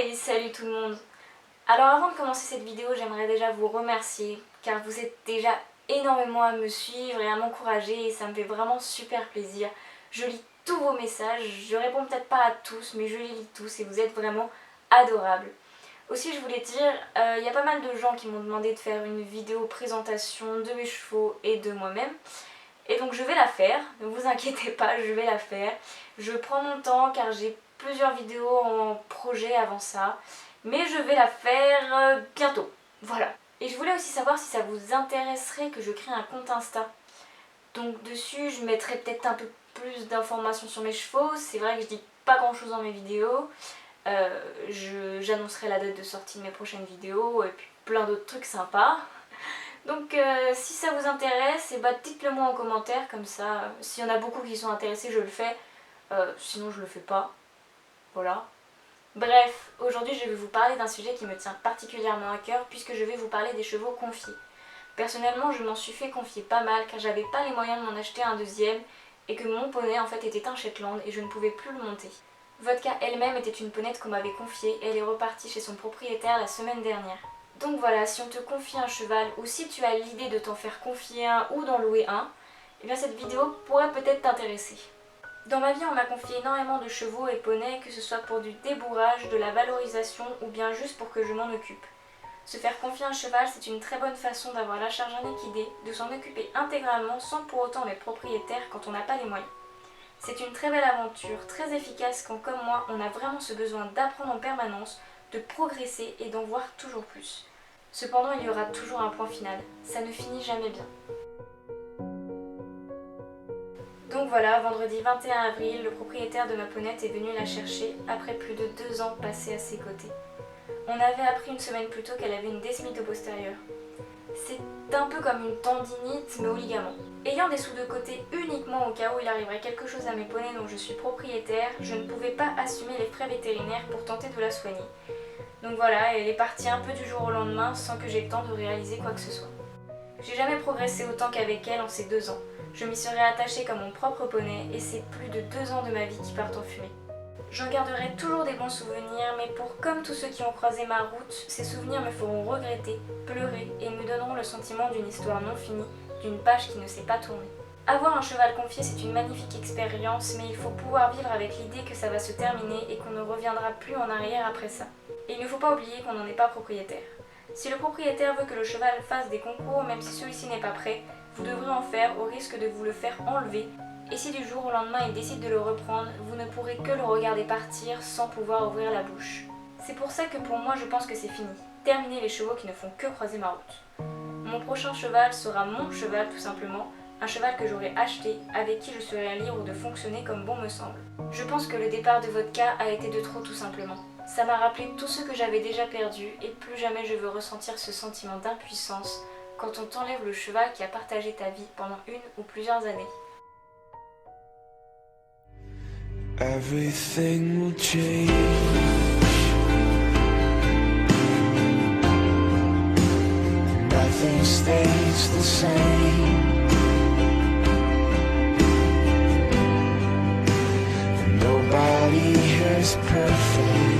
et salut tout le monde. Alors avant de commencer cette vidéo, j'aimerais déjà vous remercier car vous êtes déjà énormément à me suivre et à m'encourager et ça me fait vraiment super plaisir. Je lis tous vos messages, je réponds peut-être pas à tous mais je les lis tous et vous êtes vraiment adorables. Aussi je voulais dire, il y a pas mal de gens qui m'ont demandé de faire une vidéo présentation de mes chevaux et de moi-même. Et donc je vais la faire, ne vous inquiétez pas, je vais la faire. Je prends mon temps car j'ai plusieurs vidéos en projet avant ça. Mais je vais la faire bientôt, voilà. Et je voulais aussi savoir si ça vous intéresserait que je crée un compte Insta. Donc dessus je mettrai peut-être un peu plus d'informations sur mes chevaux. C'est vrai que je dis pas grand chose dans mes vidéos. J'annoncerai la date de sortie de mes prochaines vidéos et puis plein d'autres trucs sympas. Donc si ça vous intéresse, dites-le moi en commentaire, comme ça, s'il y en a beaucoup qui sont intéressés, je le fais, sinon je le fais pas, voilà. Bref, aujourd'hui je vais vous parler d'un sujet qui me tient particulièrement à cœur, puisque je vais vous parler des chevaux confiés. Personnellement, je m'en suis fait confier pas mal, car j'avais pas les moyens de m'en acheter un deuxième, et que mon poney en fait était un Shetland, et je ne pouvais plus le monter. Vodka elle-même était une ponette qu'on m'avait confiée, et elle est repartie chez son propriétaire la semaine dernière. Donc voilà, si on te confie un cheval ou si tu as l'idée de t'en faire confier un ou d'en louer un, eh bien cette vidéo pourrait peut-être t'intéresser. Dans ma vie, on m'a confié énormément de chevaux et poneys, que ce soit pour du débourrage, de la valorisation ou bien juste pour que je m'en occupe. Se faire confier un cheval, c'est une très bonne façon d'avoir la charge liquidée, de s'en occuper intégralement sans pour autant être propriétaire quand on n'a pas les moyens. C'est une très belle aventure, très efficace quand, comme moi, on a vraiment ce besoin d'apprendre en permanence, de progresser et d'en voir toujours plus. Cependant, il y aura toujours un point final, ça ne finit jamais bien. Donc voilà, vendredi 21 avril, le propriétaire de ma ponette est venu la chercher après plus de 2 ans passés à ses côtés. On avait appris une semaine plus tôt qu'elle avait une desmite au postérieur. C'est un peu comme une tendinite mais au ligament. Ayant des sous de côté uniquement au cas où il arriverait quelque chose à mes poneys dont je suis propriétaire, je ne pouvais pas assumer les frais vétérinaires pour tenter de la soigner. Donc voilà, elle est partie un peu du jour au lendemain sans que j'aie le temps de réaliser quoi que ce soit. J'ai jamais progressé autant qu'avec elle en ces 2 ans. Je m'y serais attachée comme mon propre poney et c'est plus de 2 ans de ma vie qui partent en fumée. J'en garderai toujours des bons souvenirs, mais pour comme tous ceux qui ont croisé ma route, ces souvenirs me feront regretter, pleurer et me donneront le sentiment d'une histoire non finie, d'une page qui ne s'est pas tournée. Avoir un cheval confié, c'est une magnifique expérience, mais il faut pouvoir vivre avec l'idée que ça va se terminer et qu'on ne reviendra plus en arrière après ça. Et il ne faut pas oublier qu'on n'en est pas propriétaire. Si le propriétaire veut que le cheval fasse des concours, même si celui-ci n'est pas prêt, vous devrez en faire au risque de vous le faire enlever. Et si du jour au lendemain il décide de le reprendre, vous ne pourrez que le regarder partir sans pouvoir ouvrir la bouche. C'est pour ça que pour moi je pense que c'est fini. Terminez les chevaux qui ne font que croiser ma route. Mon prochain cheval sera mon cheval tout simplement, un cheval que j'aurai acheté, avec qui je serai libre de fonctionner comme bon me semble. Je pense que le départ de Vodka a été de trop tout simplement. Ça m'a rappelé tout ce que j'avais déjà perdu et plus jamais je veux ressentir ce sentiment d'impuissance quand on t'enlève le cheval qui a partagé ta vie pendant une ou plusieurs années. Everything will change. Nothing stays the same. And nobody here is perfect.